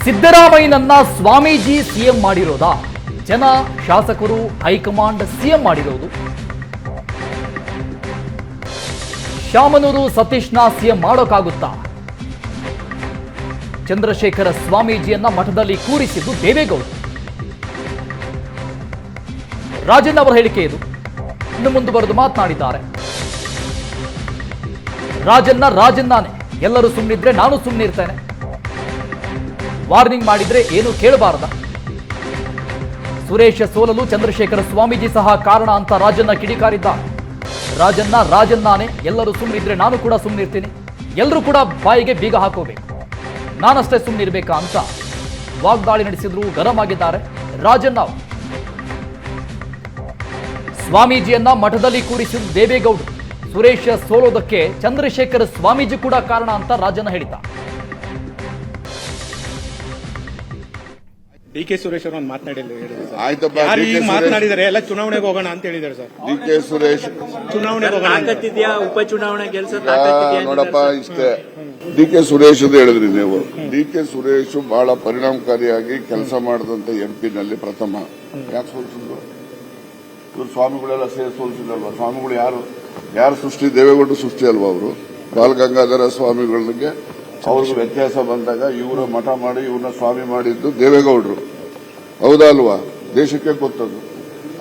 ಸಿದ್ದರಾಮಯ್ಯನನ್ನ Swamiji CM ಮಾಡಿರೋದಾ? ಜನ, ಶಾಸಕರು, high command CM ಮಾಡಿರೋದು. ಶಾಮನೂರು ಸತೀಶ್ನ ಸಿಎಂ ಮಾಡೋಕ್ಕಾಗುತ್ತಾ? ಚಂದ್ರಶೇಖರ ಸ್ವಾಮೀಜಿಯನ್ನ ಮಠದಲ್ಲಿ ಕೂರಿಸಿದ್ದು ದೇವೇಗೌಡರು. ರಾಜಣ್ಣ ಅವರ ಹೇಳಿಕೆ ಇದು. ಇನ್ನು ಮುಂದುವರೆದು ಮಾತನಾಡಿದ್ದಾರೆ. ರಾಜಣ್ಣನೇ, ಎಲ್ಲರೂ ಸುಮ್ಮನಿದ್ರೆ ನಾನು ಸುಮ್ಮನೆ ಇರ್ತೇನೆ. ವಾರ್ನಿಂಗ್ ಮಾಡಿದ್ರೆ ಏನು ಕೇಳಬಾರ್ದ? ಸುರೇಶ ಸೋಲಲು ಚಂದ್ರಶೇಖರ ಸ್ವಾಮೀಜಿ ಸಹ ಕಾರಣ ಅಂತ ರಾಜಣ್ಣ ಕಿಡಿಕಾರಿದ್ದಾರೆ. ರಾಜಣ್ಣನೇ, ಎಲ್ಲರೂ ಸುಮ್ಮನಿದ್ರೆ ನಾನು ಕೂಡ ಸುಮ್ಮನಿರ್ತೀನಿ. ಎಲ್ಲರೂ ಕೂಡ ಬಾಯಿಗೆ ಬೀಗ ಹಾಕೋಬೇಕು, ನಾನಷ್ಟೇ ಸುಮ್ಮನಿರ್ಬೇಕಾ ಅಂತ ವಾಗ್ದಾಳಿ ನಡೆಸಿದ್ರು. ಗರಂ ಆಗಿದ್ದಾರೆ ರಾಜಣ್ಣ ಅವರು. ಸ್ವಾಮೀಜಿಯನ್ನ ಮಠದಲ್ಲಿ ಕೂರಿಸಿದ ದೇವೇಗೌಡರು. ಸುರೇಶ ಸೋಲೋದಕ್ಕೆ ಚಂದ್ರಶೇಖರ ಸ್ವಾಮೀಜಿ ಕೂಡ ಕಾರಣ ಅಂತ ರಾಜಣ್ಣ ಹೇಳಿದ್ದಾರೆ. ಡಿ ಕೆ ಸುರೇಶ್ ಅವರು ಮಾತನಾಡಿದ್ದಾರೆ. ಎಲ್ಲ ಚುನಾವಣೆಗೆ ಹೋಗೋಣ ಅಂತ ಹೇಳಿದ್ದಾರೆ ಸರ್. ಡಿ ಕೆ ಸುರೇಶ್ ಚುನಾವಣೆಗೆ ಉಪಚುನಾವಣೆ ಕೆಲಸ ನೋಡಪ್ಪ, ಇಷ್ಟೇ. ಡಿ ಕೆ ಸುರೇಶ್ ಹೇಳಿದ್ರಿ ನೀವು. ಡಿ ಕೆ ಸುರೇಶ್ ಬಹಳ ಪರಿಣಾಮಕಾರಿಯಾಗಿ ಕೆಲಸ ಮಾಡಿದಂತ ಎಂಪಿನಲ್ಲಿ ಪ್ರಥಮ. ಯಾಕೆ ಸೋಲಿಸಿದ್ರು? ಇವರು ಸ್ವಾಮಿಗಳೆಲ್ಲ ಸೇರಿ ಸೋಲಿಸಿದಲ್ವಾ? ಸ್ವಾಮಿಗಳು ಯಾರು ಸೃಷ್ಟಿ? ದೇವೇಗೌಡರು ಸೃಷ್ಟಿ ಅಲ್ವಾ? ಅವರು ಬಾಲಗಂಗಾಧರ ಸ್ವಾಮಿಗಳಿಗೆ ಅವ್ರಿಗೂ ವ್ಯತ್ಯಾಸ ಬಂದಾಗ ಇವರು ಮಠ ಮಾಡಿ ಇವ್ರನ್ನ ಸ್ವಾಮಿ ಮಾಡಿದ್ದು ದೇವೇಗೌಡರು, ಹೌದಾ ಅಲ್ವಾ? ದೇಶಕ್ಕೆ ಗೊತ್ತದು.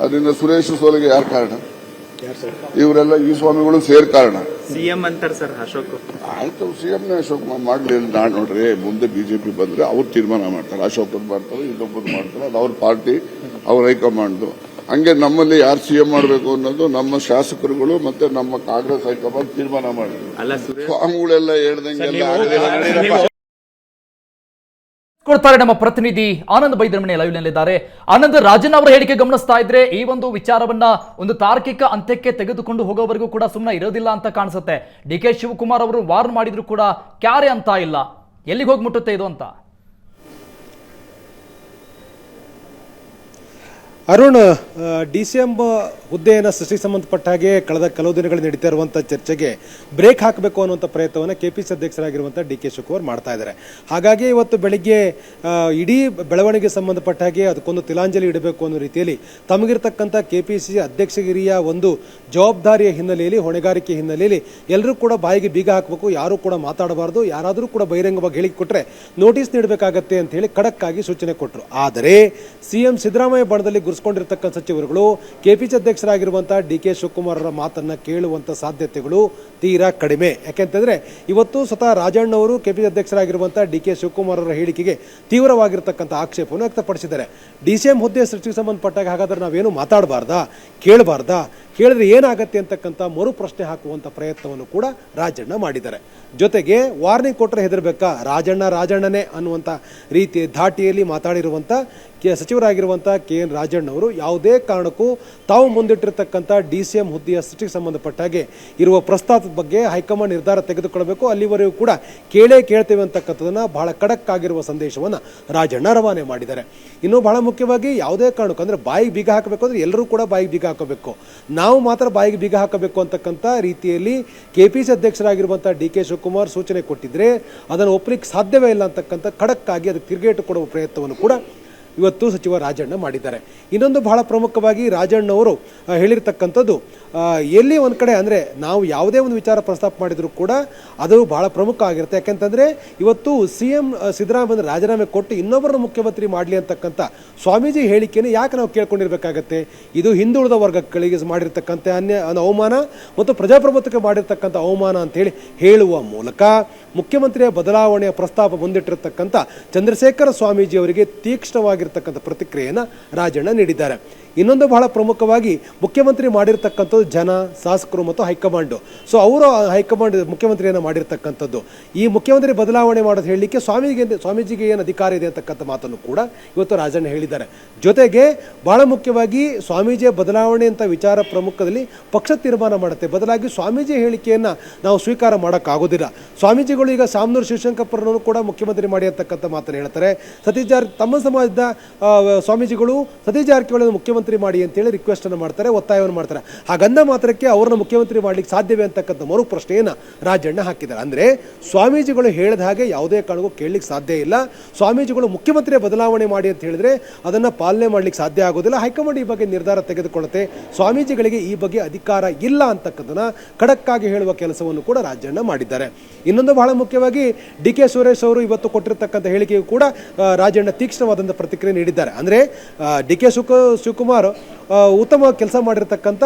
ಅದರಿಂದ ಸುರೇಶ್ ಸೋಲಿಗೆ ಯಾರು ಕಾರಣ? ಇವರೆಲ್ಲ ಈ ಸ್ವಾಮಿಗಳು ಸೇರ್ ಕಾರಣ. ಸಿಎಂ ಅಂತಾರೆ ಸರ್ ಅಶೋಕ್. ಆಯ್ತು, ಸಿಎಂನೇ ಅಶೋಕ್ ಮಾಡ್ಲಿ. ನಾಳೆ ನೋಡ್ರಿ, ಮುಂದೆ ಬಿಜೆಪಿ ಬಂದ್ರೆ ಅವ್ರು ತೀರ್ಮಾನ ಮಾಡ್ತಾರೆ. ಅಶೋಕ್ ಮಾಡ್ತಾರೆ, ಇನ್ನೊಬ್ಬರು ಮಾಡ್ತಾರೆ. ಅದು ಅವ್ರ ಪಾರ್ಟಿ, ಅವ್ರ ಹೈಕಮಾಂಡ್. ಹಂಗೆ ನಮ್ಮಲ್ಲಿ ಯಾರು ಸಿಎಂ ಮಾಡಬೇಕು ಅನ್ನೋದು ನಮ್ಮ ಶಾಸಕರುಗಳು ಮತ್ತೆ ನಮ್ಮ ಕಾಂಗ್ರೆಸ್ ಹೈಕಮಾಂಡ್ ತೀರ್ಮಾನ ಮಾಡಿದ್ರು. ಸ್ವಾಮಿಗಳೆಲ್ಲ ಹೇಳ್ದಂಗೆಲ್ಲ ಕೊಡ್ತಾರೆ. ನಮ್ಮ ಪ್ರತಿನಿಧಿ ಆನಂದ್ ಬೈದ್ರಮಣಿ ಲೈವ್ ನಲ್ಲಿದ್ದಾರೆ. ಆನಂದ್, ರಾಜಣ್ಣ ಅವರ ಹೇಳಿಕೆ ಗಮನಿಸ್ತಾ ಇದ್ರೆ ಈ ಒಂದು ವಿಚಾರವನ್ನ ಒಂದು ತಾರ್ಕಿಕ ಅಂತ್ಯಕ್ಕೆ ತೆಗೆದುಕೊಂಡು ಹೋಗೋವರೆಗೂ ಕೂಡ ಸುಮ್ಮನೆ ಇರೋದಿಲ್ಲ ಅಂತ ಕಾಣಿಸುತ್ತೆ. ಡಿ ಕೆ ಶಿವಕುಮಾರ್ ಅವರು ವಾರ್ನ್ ಮಾಡಿದ್ರು ಕೂಡ ಕ್ಯಾರೆ ಅಂತ ಇಲ್ಲ. ಎಲ್ಲಿಗೆ ಹೋಗಿ ಮುಟ್ಟುತ್ತೆ ಇದು ಅಂತ? ಅರುಣ್, DCM ಹುದ್ದೆಯನ್ನು ಸೃಷ್ಟಿಗೆ ಸಂಬಂಧಪಟ್ಟ ಹಾಗೆ ಕಳೆದ ಕೆಲವು ದಿನಗಳು ನಡೀತಾ ಇರುವಂಥ ಚರ್ಚೆಗೆ ಬ್ರೇಕ್ ಹಾಕಬೇಕು ಅನ್ನುವಂಥ ಪ್ರಯತ್ನವನ್ನು KPC ಅಧ್ಯಕ್ಷರಾಗಿರುವಂಥ DK ಶಿವಕುಮಾರ್ ಮಾಡ್ತಾ ಇದ್ದಾರೆ. ಹಾಗಾಗಿ ಇವತ್ತು ಬೆಳಿಗ್ಗೆ ಇಡೀ ಬೆಳವಣಿಗೆ ಸಂಬಂಧಪಟ್ಟ ಹಾಗೆ ಅದಕ್ಕೊಂದು ತಿಲಾಂಜಲಿ ಇಡಬೇಕು ಅನ್ನೋ ರೀತಿಯಲ್ಲಿ ತಮಗಿರ್ತಕ್ಕಂಥ KPC ಅಧ್ಯಕ್ಷಗಿರಿಯ ಒಂದು ಜವಾಬ್ದಾರಿಯ ಹಿನ್ನೆಲೆಯಲ್ಲಿ, ಹೊಣೆಗಾರಿಕೆ ಹಿನ್ನೆಲೆಯಲ್ಲಿ ಎಲ್ಲರೂ ಕೂಡ ಬಾಯಿಗೆ ಬೀಗ ಹಾಕಬೇಕು, ಯಾರೂ ಕೂಡ ಮಾತಾಡಬಾರ್ದು, ಯಾರಾದರೂ ಕೂಡ ಬಹಿರಂಗವಾಗಿ ಹೇಳಿಕೆ ಕೊಟ್ಟರೆ ನೋಟಿಸ್ ನೀಡಬೇಕಾಗತ್ತೆ ಅಂತ ಹೇಳಿ ಖಡಕ್ ಆಗಿ ಸೂಚನೆ ಕೊಟ್ಟರು. ಆದರೆ CM ಸಿದ್ದರಾಮಯ್ಯ ಬಣದಲ್ಲಿ ಗುರುಸ್ಕೊಂಡಿರ್ತಕ್ಕಂಥ ಸಚಿವರುಗಳು KPC ಅಧ್ಯಕ್ಷರಾಗಿರುವಂತಹ DK ಶಿವಕುಮಾರ್ ಅವರ ಮಾತನ್ನ ಕೇಳುವಂತ ಸಾಧ್ಯತೆಗಳು ತೀರಾ ಕಡಿಮೆ. ಯಾಕೆಂತಂದ್ರೆ ಇವತ್ತು ಸ್ವತಃ ರಾಜಣ್ಣ ಅವರು KPC ಅಧ್ಯಕ್ಷರಾಗಿರುವಂತಹ DK ಶಿವಕುಮಾರ್ ಅವರ ಹೇಳಿಕೆಗೆ ತೀವ್ರವಾಗಿರ್ತಕ್ಕಂಥ ಆಕ್ಷೇಪವನ್ನು ವ್ಯಕ್ತಪಡಿಸಿದ್ದಾರೆ. DCM ಹುದ್ದೆ ಸೃಷ್ಟಿಗೆ ಸಂಬಂಧಪಟ್ಟಾಗ ಹಾಗಾದ್ರೆ ನಾವೇನು ಮಾತಾಡಬಾರ್ದಾ, ಕೇಳಬಾರ್ದಾ, ಕೇಳಿದ್ರೆ ಏನಾಗತ್ತೆ ಅಂತಕ್ಕಂಥ ಮರು ಪ್ರಶ್ನೆ ಹಾಕುವಂತ ಪ್ರಯತ್ನವನ್ನು ಕೂಡ ರಾಜಣ್ಣ ಮಾಡಿದ್ದಾರೆ. ಜೊತೆಗೆ ವಾರ್ನಿಂಗ್ ಕೊಟ್ಟರೆ ಹೆದರ್ಬೇಕಾ, ರಾಜಣ್ಣನೇ ಅನ್ನುವಂಥ ರೀತಿಯ ಧಾಟಿಯಲ್ಲಿ ಮಾತಾಡಿರುವಂಥ ಸಚಿವರಾಗಿರುವಂಥ KN ರಾಜಣ್ಣ ಅವರು ಯಾವುದೇ ಕಾರಣಕ್ಕೂ ತಾವು ಮುಂದಿಟ್ಟಿರ್ತಕ್ಕಂಥ DCM ಹುದ್ದೆಯ ಸೃಷ್ಟಿಗೆ ಸಂಬಂಧಪಟ್ಟ ಹಾಗೆ ಇರುವ ಪ್ರಸ್ತಾಪದ ಬಗ್ಗೆ ಹೈಕಮಾಂಡ್ ನಿರ್ಧಾರ ತೆಗೆದುಕೊಳ್ಳಬೇಕು, ಅಲ್ಲಿವರೆಗೂ ಕೂಡ ಕೇಳ್ತೇವೆ ಅಂತಕ್ಕಂಥದನ್ನ ಬಹಳ ಖಡಕ್ ಆಗಿರುವ ಸಂದೇಶವನ್ನು ರಾಜಣ್ಣ ರವಾನೆ ಮಾಡಿದ್ದಾರೆ. ಇನ್ನು ಬಹಳ ಮುಖ್ಯವಾಗಿ ಯಾವುದೇ ಕಾರಣಕ್ಕೂ ಅಂದ್ರೆ ಬಾಯಿಗೆ ಬೀಗ ಹಾಕಬೇಕು ಅಂದ್ರೆ ಎಲ್ಲರೂ ಕೂಡ ಬಾಯಿಗೆ ಬೀಗ ಹಾಕಬೇಕು, ನಾವು ಮಾತ್ರ ಬಾಯಿಗೆ ಬೀಗ ಹಾಕಬೇಕು ಅಂತಕ್ಕಂಥ ರೀತಿಯಲ್ಲಿ KPC ಅಧ್ಯಕ್ಷರಾಗಿರುವಂಥ DK ಶಿವಕುಮಾರ್ ಸೂಚನೆ ಕೊಟ್ಟಿದ್ರೆ ಅದನ್ನು ಒಪ್ಪಲಿಕ್ಕೆ ಸಾಧ್ಯವೇ ಇಲ್ಲ ಅಂತಕ್ಕಂಥ ಖಡಕ್ ಆಗಿ ಅದಕ್ಕೆ ತಿರುಗೇಟು ಕೊಡುವ ಪ್ರಯತ್ನವನ್ನು ಕೂಡ ಇವತ್ತು ಸಚಿವ ರಾಜಣ್ಣ ಮಾಡಿದ್ದಾರೆ. ಇನ್ನೊಂದು ಬಹಳ ಪ್ರಮುಖವಾಗಿ ರಾಜಣ್ಣ ಅವರು ಹೇಳಿರ್ತಕ್ಕಂಥದ್ದು, ಎಲ್ಲಿ ಒಂದು ಕಡೆ ಅಂದರೆ ನಾವು ಯಾವುದೇ ಒಂದು ವಿಚಾರ ಪ್ರಸ್ತಾಪ ಮಾಡಿದರೂ ಕೂಡ ಅದು ಬಹಳ ಪ್ರಮುಖ ಆಗಿರುತ್ತೆ. ಯಾಕೆಂತಂದರೆ ಇವತ್ತು CM ಸಿದ್ದರಾಮಯ್ಯ ರಾಜೀನಾಮೆ ಕೊಟ್ಟು ಇನ್ನೊಬ್ಬರನ್ನ ಮುಖ್ಯಮಂತ್ರಿ ಮಾಡಲಿ ಅಂತಕ್ಕಂಥ ಸ್ವಾಮೀಜಿ ಹೇಳಿಕೆಯನ್ನು ಯಾಕೆ ನಾವು ಕೇಳ್ಕೊಂಡಿರ್ಬೇಕಾಗತ್ತೆ? ಇದು ಹಿಂದುಳಿದ ವರ್ಗಗಳಿಗೆ ಮಾಡಿರ್ತಕ್ಕಂಥ ಅವಮಾನ ಮತ್ತು ಪ್ರಜಾಪ್ರಭುತ್ವಕ್ಕೆ ಮಾಡಿರ್ತಕ್ಕಂಥ ಅವಮಾನ ಅಂತೇಳಿ ಹೇಳುವ ಮೂಲಕ ಮುಖ್ಯಮಂತ್ರಿಯ ಬದಲಾವಣೆಯ ಪ್ರಸ್ತಾಪ ಮುಂದಿಟ್ಟಿರ್ತಕ್ಕಂಥ ಚಂದ್ರಶೇಖರ ಸ್ವಾಮೀಜಿ ಅವರಿಗೆ ತೀಕ್ಷ್ಣವಾಗಿರ್ತಕ್ಕಂಥ ಪ್ರತಿಕ್ರಿಯೆಯನ್ನು ರಾಜಣ್ಣ ನೀಡಿದ್ದಾರೆ. ಇನ್ನೊಂದು ಬಹಳ ಪ್ರಮುಖವಾಗಿ ಮುಖ್ಯಮಂತ್ರಿ ಮಾಡಿರ್ತಕ್ಕಂಥದ್ದು ಜನ, ಶಾಸಕರು ಮತ್ತು ಹೈಕಮಾಂಡು. ಸೊ ಅವರು ಹೈಕಮಾಂಡ್ ಮುಖ್ಯಮಂತ್ರಿಯನ್ನು ಮಾಡಿರ್ತಕ್ಕಂಥದ್ದು. ಈ ಮುಖ್ಯಮಂತ್ರಿ ಬದಲಾವಣೆ ಮಾಡೋದು ಹೇಳಲಿಕ್ಕೆ ಸ್ವಾಮೀಜಿಗೆ ಏನು ಅಧಿಕಾರ ಇದೆ ಅಂತಕ್ಕಂಥ ಮಾತನ್ನು ಕೂಡ ಇವತ್ತು ರಾಜಣ್ಣ ಹೇಳಿದ್ದಾರೆ. ಜೊತೆಗೆ ಬಹಳ ಮುಖ್ಯವಾಗಿ ಸ್ವಾಮೀಜಿಯ ಬದಲಾವಣೆ ಅಂತ ವಿಚಾರ ಪ್ರಮುಖದಲ್ಲಿ ಪಕ್ಷ ತೀರ್ಮಾನ ಮಾಡುತ್ತೆ, ಬದಲಾಗಿ ಸ್ವಾಮೀಜಿ ಹೇಳಿಕೆಯನ್ನು ನಾವು ಸ್ವೀಕಾರ ಮಾಡೋಕ್ಕಾಗೋದಿಲ್ಲ. ಸ್ವಾಮೀಜಿಗಳು ಈಗ ಶಾಮನೂರು ಶಿವಶಂಕರಪ್ಪರನ್ನು ಕೂಡ ಮುಖ್ಯಮಂತ್ರಿ ಮಾಡಿ ಅಂತಕ್ಕಂಥ ಮಾತನ್ನು ಹೇಳ್ತಾರೆ. ತಮ್ಮ ಸಮಾಜದ ಸ್ವಾಮೀಜಿಗಳು ಸತೀಶ್ ಜಾರಕಿಹೊಳಿ ಮುಖ್ಯಮಂತ್ರಿ ಮುಖ್ಯಮಂತ್ರಿ ಮಾಡಿ ಅಂತೇಳಿ ರಿಕ್ವೆಸ್ಟ್ ಅನ್ನು ಮಾಡ್ತಾರೆ, ಒತ್ತಾಯವನ್ನು ಮಾಡ್ತಾರೆ. ಹಾಗಂದ ಮಾತ್ರಕ್ಕೆ ಅವ್ರನ್ನ ಮುಖ್ಯಮಂತ್ರಿ ಮಾಡ್ಲಿಕ್ಕೆ ಸಾಧ್ಯವೇ ಅಂತಕ್ಕಂಥ ಮರು ಪ್ರಶ್ನೆಯನ್ನು ರಾಜಣ್ಣ ಹಾಕಿದ್ದಾರೆ. ಅಂದ್ರೆ ಸ್ವಾಮೀಜಿಗಳು ಹೇಳಿದ ಹಾಗೆ ಯಾವುದೇ ಕಾರಣಕ್ಕೂ ಕೇಳಲಿಕ್ಕೆ ಸಾಧ್ಯ ಇಲ್ಲ. ಸ್ವಾಮೀಜಿಗಳು ಮುಖ್ಯಮಂತ್ರಿ ಬದಲಾವಣೆ ಮಾಡಿ ಅಂತ ಹೇಳಿದ್ರೆ ಅದನ್ನ ಪಾಲನೆ ಮಾಡ್ಲಿಕ್ಕೆ ಸಾಧ್ಯ ಆಗೋದಿಲ್ಲ. ಹೈಕಮಾಂಡ್ ಈ ಬಗ್ಗೆ ನಿರ್ಧಾರ ತೆಗೆದುಕೊಳ್ಳುತ್ತೆ. ಸ್ವಾಮೀಜಿಗಳಿಗೆ ಈ ಬಗ್ಗೆ ಅಧಿಕಾರ ಇಲ್ಲ ಅಂತಕ್ಕಂಥನ್ನ ಖಡಕ್ಕಾಗಿ ಹೇಳುವ ಕೆಲಸವನ್ನು ಕೂಡ ರಾಜಣ್ಣ ಮಾಡಿದ್ದಾರೆ. ಇನ್ನೊಂದು ಬಹಳ ಮುಖ್ಯವಾಗಿ ಡಿ ಕೆ ಸುರೇಶ್ ಅವರು ಇವತ್ತು ಕೊಟ್ಟಿರತಕ್ಕಂಥ ಹೇಳಿಕೆಯು ಕೂಡ ರಾಜಣ್ಣ ತೀಕ್ಷ್ಣವಾದಂಥ ಪ್ರತಿಕ್ರಿಯೆ ನೀಡಿದ್ದಾರೆ. ಅಂದ್ರೆ ಡಿ ಕೆ ಶಿವಕುಮಾರ್ ಉತ್ತಮ ಕೆಲಸ ಮಾಡಿರ್ತಕ್ಕಂಥ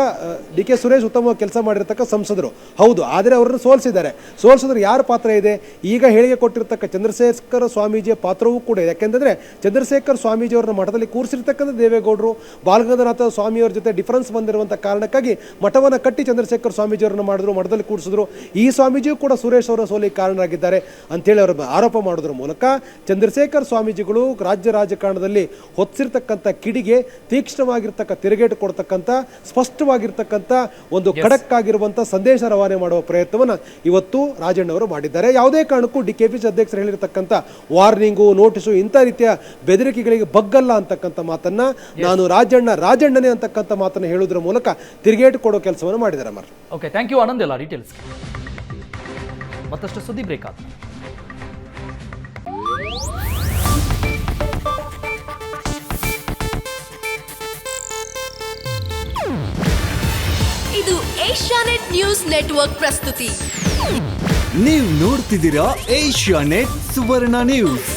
ಡಿ ಕೆ ಸುರೇಶ್ ಉತ್ತಮ ಕೆಲಸ ಮಾಡಿರ್ತಕ್ಕ ಸಂಸದರು ಹೌದು, ಆದರೆ ಅವರನ್ನು ಸೋಲಿಸಿದ್ರೆ ಯಾರ ಪಾತ್ರ ಇದೆ? ಈಗ ಹೇಳಿಕೆ ಕೊಟ್ಟಿರ್ತಕ್ಕ ಚಂದ್ರಶೇಖರ ಸ್ವಾಮೀಜಿಯ ಪಾತ್ರವೂ ಕೂಡ ಇದೆ. ಯಾಕೆಂದ್ರೆ ಚಂದ್ರಶೇಖರ್ ಸ್ವಾಮೀಜಿ ಅವರನ್ನ ಮಠದಲ್ಲಿ ಕೂರಿಸಿರ್ತಕ್ಕಂಥ ದೇವೇಗೌಡರು ಬಾಲಗಂಗಾಧರನಾಥ ಸ್ವಾಮಿಯವರ ಜೊತೆ ಡಿಫರೆನ್ಸ್ ಬಂದಿರುವಂಥ ಕಾರಣಕ್ಕಾಗಿ ಮಠವನ್ನು ಕಟ್ಟಿ ಚಂದ್ರಶೇಖರ್ ಸ್ವಾಮೀಜಿಯವರನ್ನ ಮಾಡಿದ್ರು, ಮಠದಲ್ಲಿ ಕೂರಿಸಿದ್ರು. ಈ ಸ್ವಾಮೀಜಿಯೂ ಕೂಡ ಸುರೇಶ್ ಅವರ ಸೋಲಿಗೆ ಕಾರಣರಾಗಿದ್ದಾರೆ ಅಂತೇಳಿ ಅವರು ಆರೋಪ ಮಾಡೋದ್ರ ಮೂಲಕ ಚಂದ್ರಶೇಖರ್ ಸ್ವಾಮೀಜಿಗಳು ರಾಜ್ಯ ರಾಜಕಾರಣದಲ್ಲಿ ಹೊತ್ತಿರ್ತಕ್ಕಂಥ ಕಿಡಿಗೆ ತೀಕ್ಷ್ಣವಾಗಿರ್ತಕ್ಕ ತಿರುಗೇಟು ಕೊಡ್ತಕ್ಕಂಥ ಸ್ಪಷ್ಟವಾಗಿರ್ತಕ್ಕಂಥ ಒಂದು ಖಡಕ್ ಆಗಿರುವಂಥ ಸಂದೇಶ ರವಾನೆ ಮಾಡುವ ಪ್ರಯತ್ನವನ್ನು ಇವತ್ತು ರಾಜಣ್ಣವರು ಮಾಡಿದ್ದಾರೆ. ಯಾವುದೇ ಕಾರಣಕ್ಕೂ ಕೆಪಿಸಿಸಿ ಅಧ್ಯಕ್ಷರು ಹೇಳಿರ್ತಕ್ಕಂಥ ವಾರ್ನಿಂಗು, ನೋಟಿಸು, ಇಂಥ ರೀತಿಯ ಬೆದರಿಕೆಗಳಿಗೆ ಬಗ್ಗಲ್ಲ ಅಂತಕ್ಕಂಥ ಮಾತನ್ನ ನಾನು ರಾಜಣ್ಣನೇ ಅಂತಕ್ಕಂಥ ಮಾತನ್ನ ಹೇಳುವುದರ ಮೂಲಕ ತಿರುಗೇಟು ಕೊಡೋ ಕೆಲಸವನ್ನು ಮಾಡಿದ್ದಾರೆ. Okay, thank you Anand. ಎಲ್ಲ ಡೀಟೇಲ್ಸ್ ಮತ್ತಷ್ಟು ಸುದ್ದಿ ಬ್ರೇಕ್ ಆದ ಇದು ಏಷ್ಯಾನೆಟ್ ನ್ಯೂಸ್ ನೆಟ್ವರ್ಕ್ ಪ್ರಸ್ತುತಿ. ನೀವು ನೋಡ್ತಿದ್ದೀರಾ ಏಷ್ಯಾನೆಟ್ ಸುವರ್ಣ ನ್ಯೂಸ್.